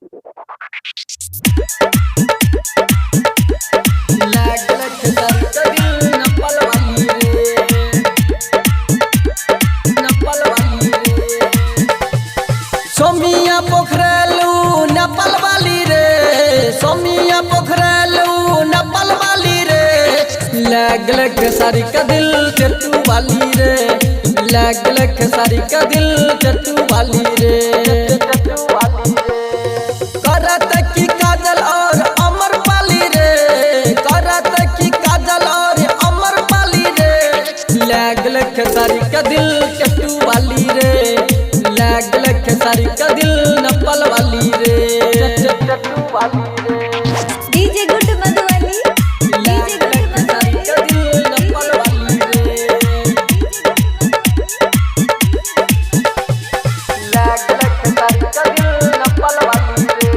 सोमिया पोखरेलू नेपाल वाली रे, सोमिया पोखरेलू नेपाल वाली रे। लागल खेसारी का दिल चट्टू वाली रे, लागल खेसारी का दिल चट्टू वाली रे। करत की काजल और अमर पाली रे, करत की काजल और अमर पाली रे। लागल खेसारी का दिल चट्टू वाली रे, लागल खेसारी का दिल नेपाल वाली रे, चट्टू वाली रे। DJ good Madhubani, DJ good Madhubani का दिल नेपाल वाली रे। लागल खेसारी का दिल नेपाल वाली रे,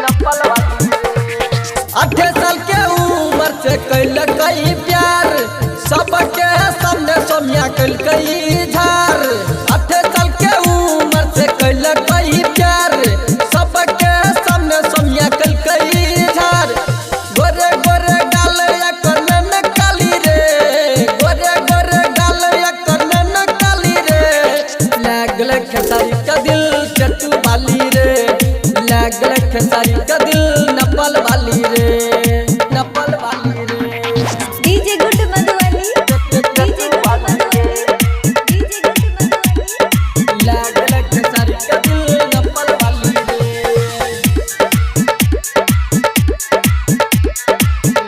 नेपाल वाली रे। 8 साल के उम्र से कैल कई प्यार, सबके सामने सोमिया कैल कई झार। 8 साल के उम्र से कैल कई प्यार, सबके सामने सोमिया कैल कई झार। गोरे गोरे गाल एकर नैन काली रे, गोरे गोरे गाल एकर नैन काली रे। लागल खेसारी का दिल चट्टू वाली रे, लागल खेसारी का दिल नेपाल वाली रे, नेपाल वाली रे। DJ good Madhubani, DJ good Madhubani, DJ good Madhubani. लागल खेसारी का दिल नेपाल वाली रे,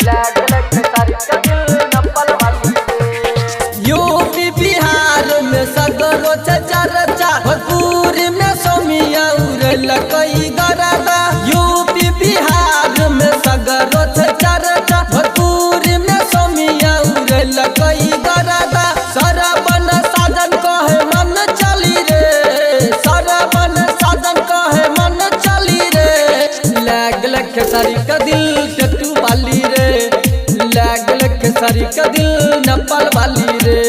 लागल खेसारी का दिल नेपाल वाली रे। यूपी बिहार में सगरो से चर्चा, भोजपुर में सोमिया उड़ल कई गरदा। यूपी बिहार में सगरो से चर्चा, भोजपुर में सोमिया उड़ल कई गरदा। सरवन साजन कहे मन चली रे, सरवन साजन कहे मन चली रे। लागल खेसारी का दिल चट्टू वाली रे, लागल खेसारी का दिल नेपाल वाली रे।